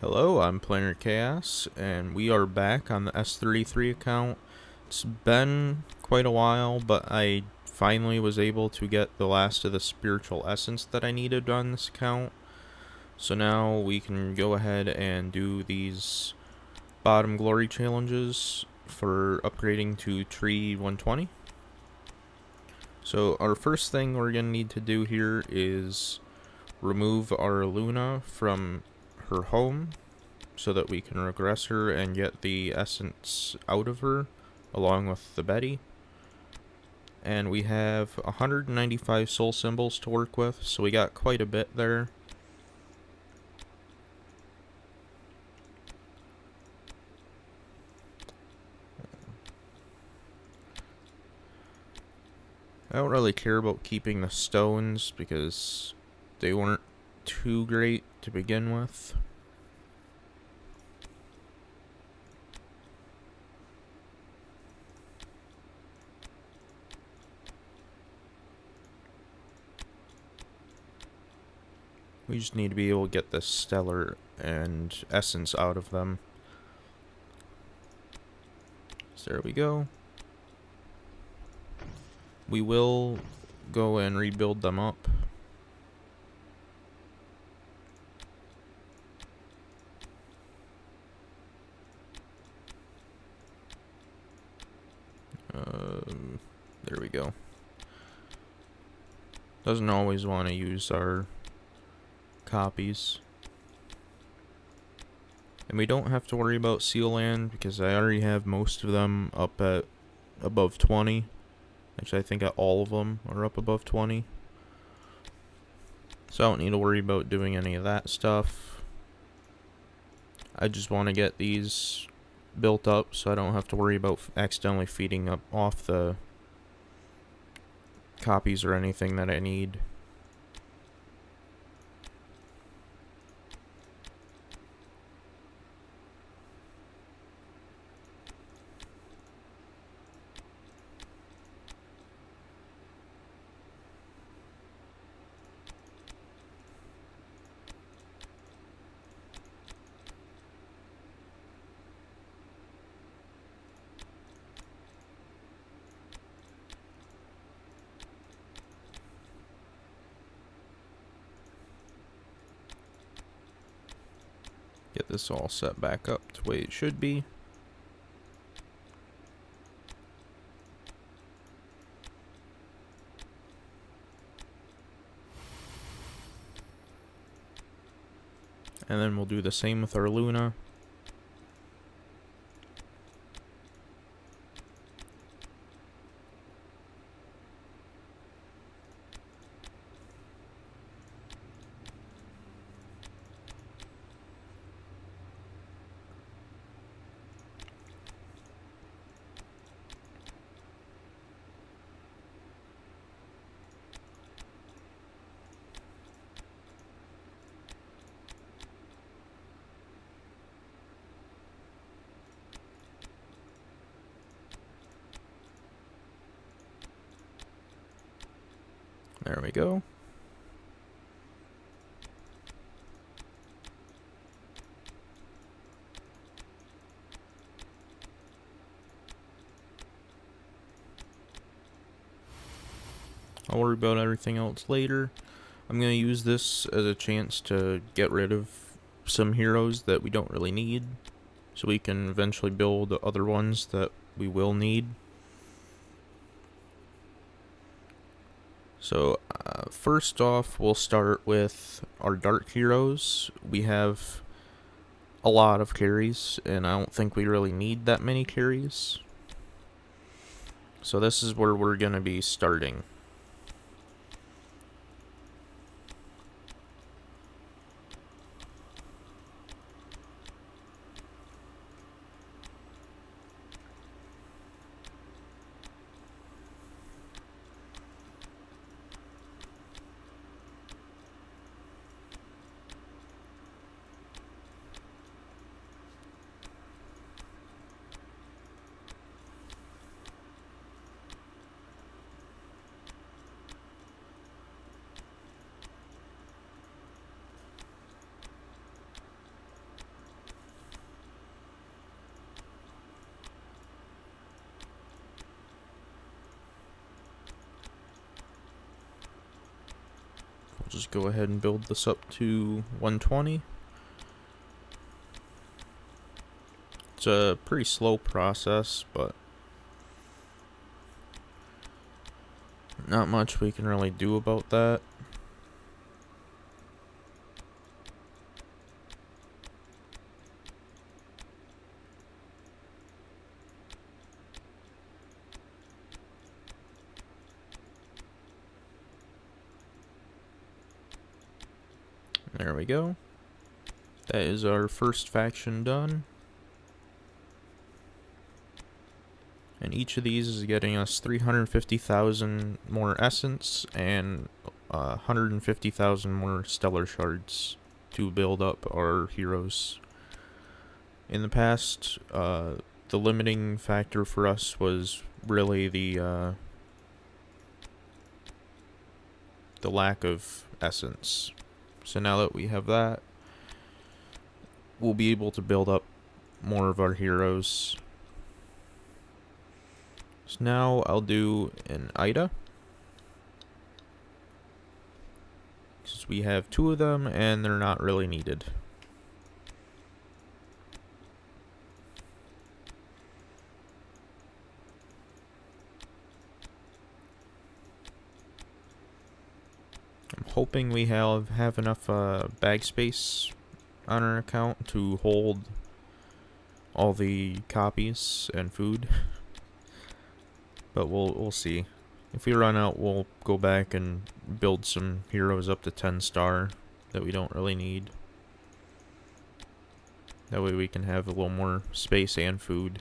Hello, I'm Planar Chaos, and we are back on the S33 account. It's been quite a while, but I finally was able to get the last of the spiritual essence that I needed on this account. So now we can go ahead and do these bottom glory challenges for upgrading to tree 120. So our first thing we're going to need to do here is remove our Luna from her home so that we can regress her and get the essence out of her along with the Betty. And we have 195 soul symbols to work with, so we got quite a bit there. I don't really care about keeping the stones because they weren't too great to begin with. We just need to be able to get the stellar and essence out of them. So there we go. We will go and rebuild them up. There we go. Doesn't always want to use our copies. And we don't have to worry about seal land because I already have most of them up at above 20. Actually, I think all of them are up above 20. So I don't need to worry about doing any of that stuff. I just want to get these built up so I don't have to worry about accidentally feeding up off the copies or anything that I need. Get this all set back up the way it should be. And then we'll do the same with our Luna. There we go. I'll worry about everything else later. I'm going to use this as a chance to get rid of some heroes that we don't really need, so we can eventually build other ones that we will need. So first off, we'll start with our dark heroes. We have a lot of carries, and I don't think we really need that many carries. So this is where we're going to be starting. just go ahead and build this up to 120. It's a pretty slow process, but not much we can really do about that. There we go. That is our first faction done. And each of these is getting us 350,000 more essence and 150,000 more stellar shards to build up our heroes. In the past, the limiting factor for us was really the lack of essence. So now that we have that, we'll be able to build up more of our heroes. So now I'll do an Ida, since we have 2 of them and they're not really needed. I'm hoping we have enough bag space on our account to hold all the copies and food. But we'll see. If we run out, we'll go back and build some heroes up to 10 star that we don't really need. That way we can have a little more space and food.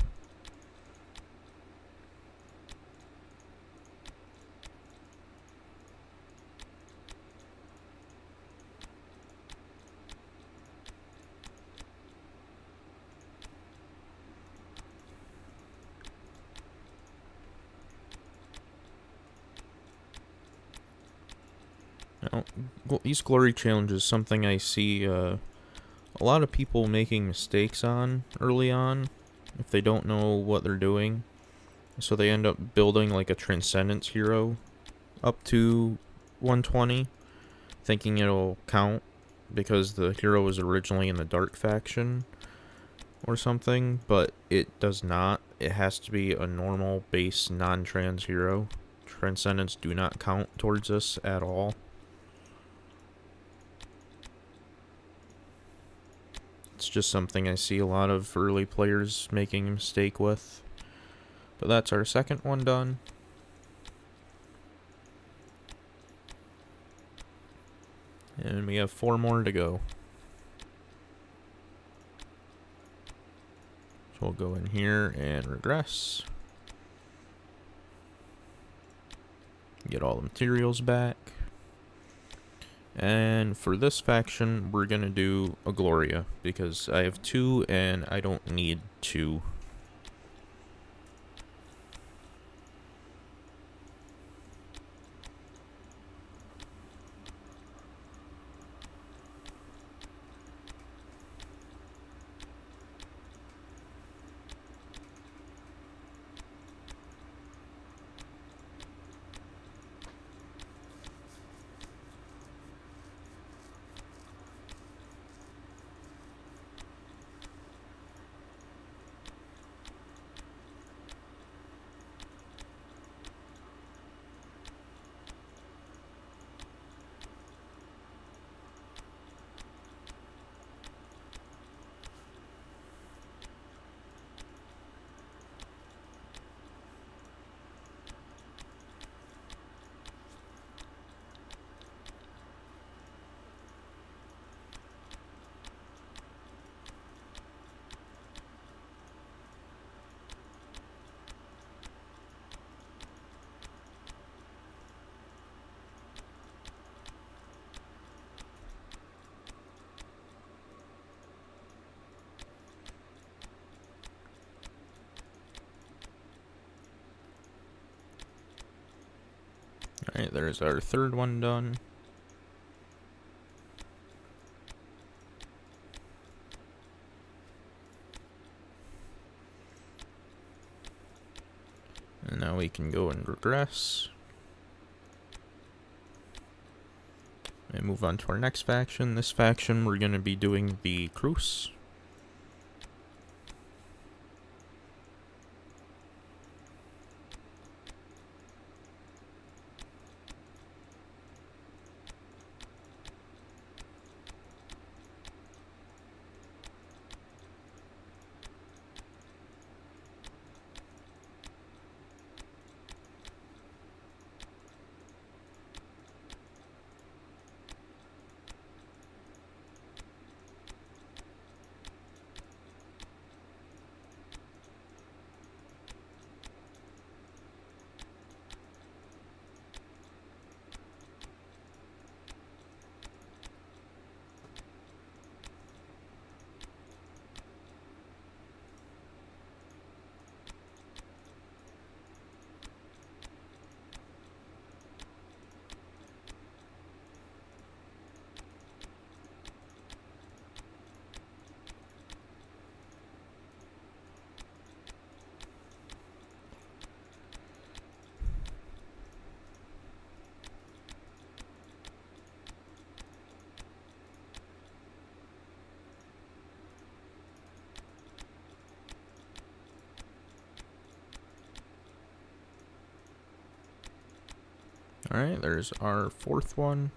Now, these glory challenges, something I see a lot of people making mistakes on early on if they don't know what they're doing. So they end up building like a Transcendence hero up to 120, thinking it'll count because the hero was originally in the Dark faction or something, but it does not. It has to be a normal base non-trans hero. Transcendence do not count towards this at all. It's just something I see a lot of early players making a mistake with. But that's our second one done. And we have 4 more to go. So we'll go in here and regress. Get all the materials back. And for this faction, we're going to do a Gloria, because I have 2 and I don't need 2. Alright, there's our third one done. And now we can go and regress. And move on to our next faction. This faction, we're going to be doing the Cruise. Alright, there's our fourth one.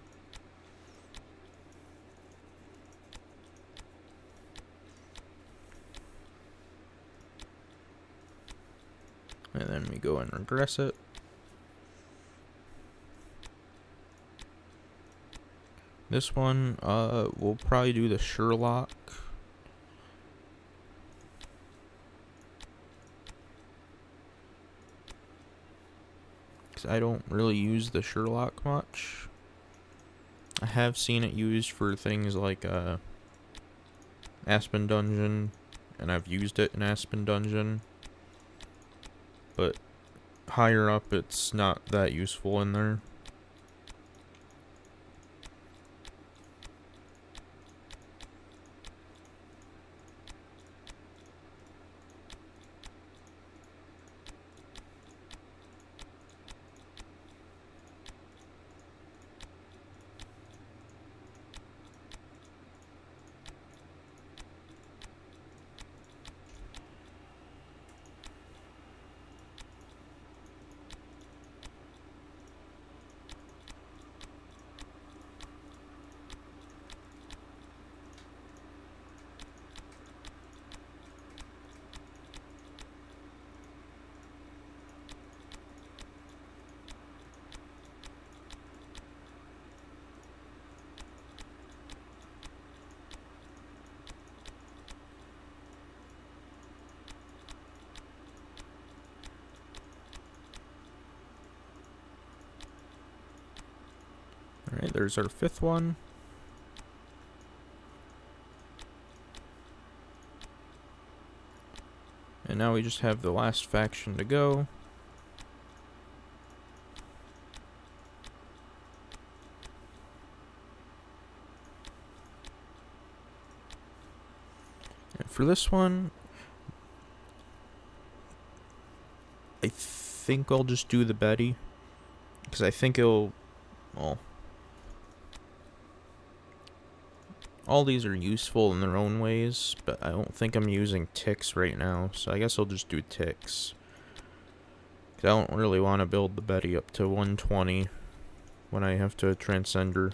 And then we go and regress it. This one, we'll probably do the Sherlock. Because I don't really use the Sherlock much. I have seen it used for things like Aspen Dungeon, and I've used it in Aspen Dungeon. But higher up, it's not that useful in there. Alright, there's our fifth one. And now we just have the last faction to go. And for this one, I think I'll just do the Betty. Because I think it'll... well... all these are useful in their own ways, but I don't think I'm using ticks right now, so I guess I'll just do ticks. Because I don't really want to build the Betty up to 120 when I have to transcend her.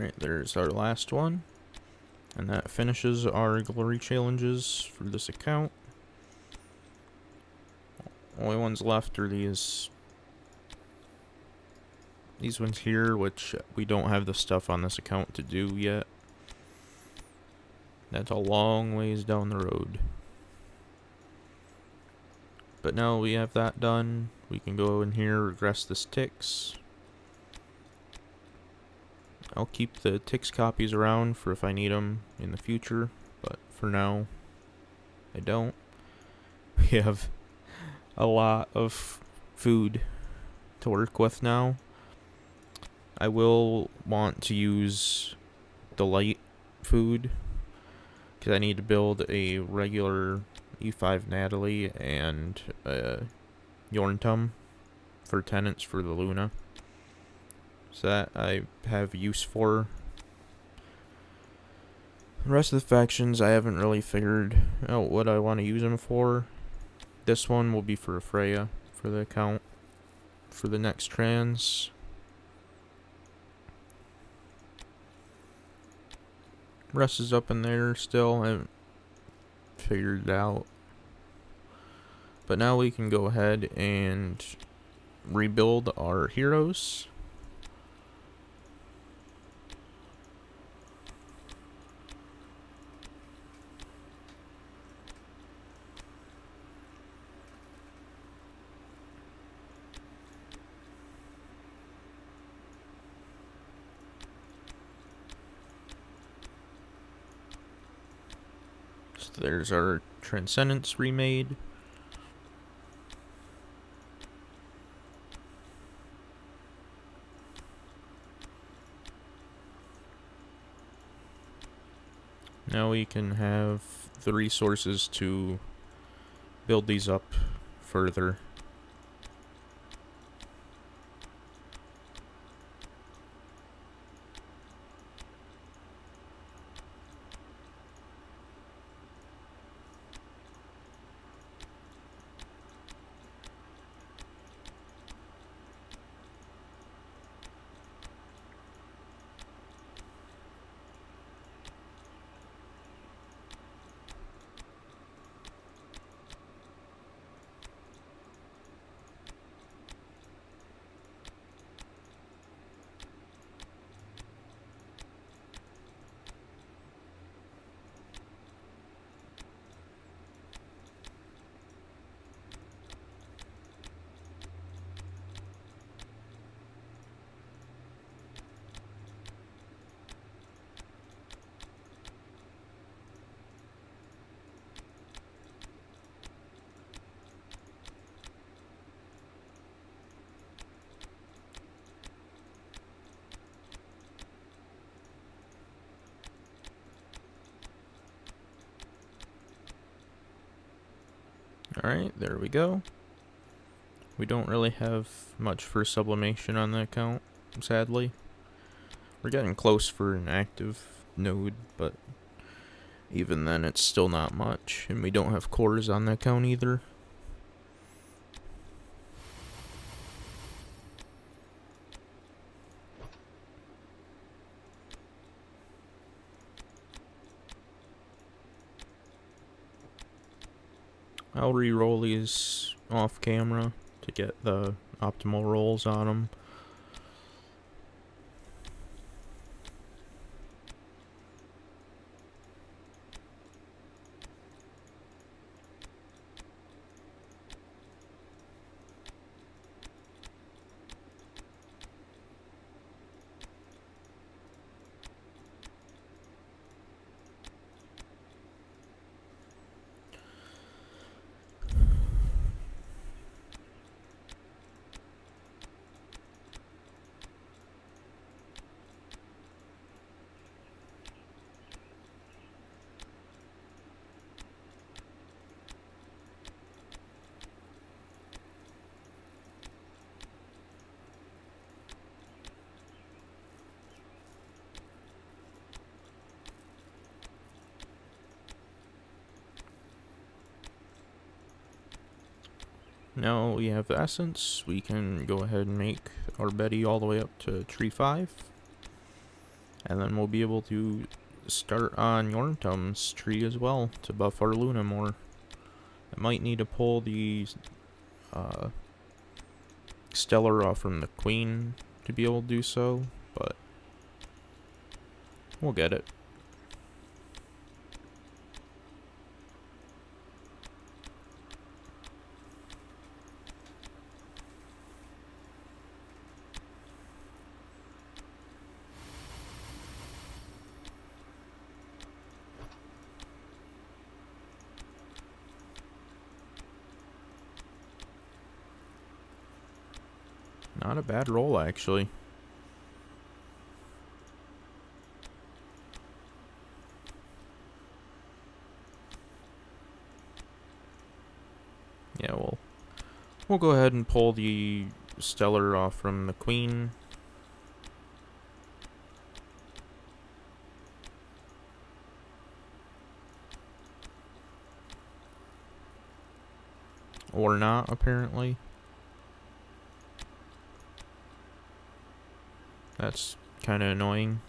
Alright, there's our last one. And that finishes our glory challenges for this account. Only ones left are these ones here, which we don't have the stuff on this account to do yet. That's a long ways down the road. But now we have that done, we can go in here, regress the ticks. I'll keep the ticks copies around for if I need them in the future, but for now, I don't. We have a lot of food to work with now. I will want to use the light food because I need to build a regular E5 Natalie and Yorntum for tenants for the Luna. So that I have use for. The rest of the factions I haven't really figured out what I want to use them for. This one will be for Freya for the account for the next trans. Rest is up in there still. I haven't figured it out. But now we can go ahead and rebuild our heroes. So there's our Transcendence remade. Now we can have the resources to build these up further. Alright, there we go. We don't really have much for sublimation on the account, sadly. We're getting close for an active node, but even then it's still not much. And we don't have cores on the account either. I'll re-roll these off camera to get the optimal rolls on them. Now we have the essence, we can go ahead and make our Betty all the way up to tree 5. And then we'll be able to start on Yorntum's tree as well to buff our Luna more. I might need to pull the Stellar off from the Queen to be able to do so, but we'll get it. Not a bad roll, actually. Yeah, we'll go ahead and pull the Stellar off from the Queen. Or not, apparently. That's kind of annoying.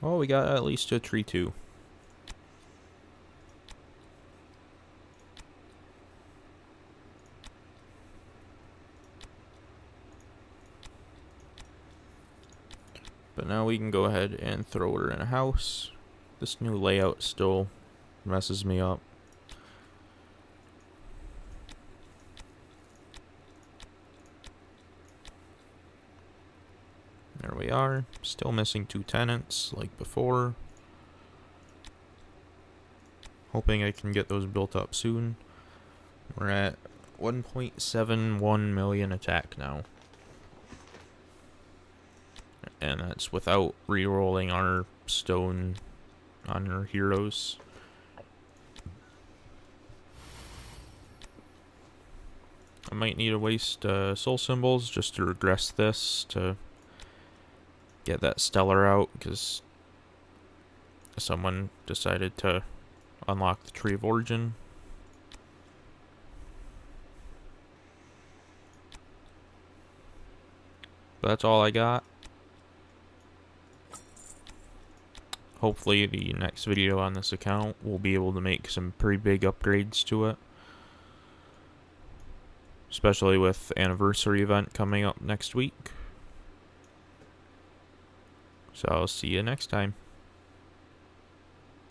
Well, we got at least a tree 2. But now we can go ahead and throw her in a house. This new layout still messes me up. There we are. Still missing 2 tenants like before. Hoping I can get those built up soon. We're at 1.71 million attack now. And that's without re-rolling our stone on our heroes. I might need to waste soul symbols just to regress this to get that stellar out, because someone decided to unlock the Tree of Origin. But that's all I got. Hopefully the next video on this account will be able to make some pretty big upgrades to it. Especially with the anniversary event coming up next week. So I'll see you next time.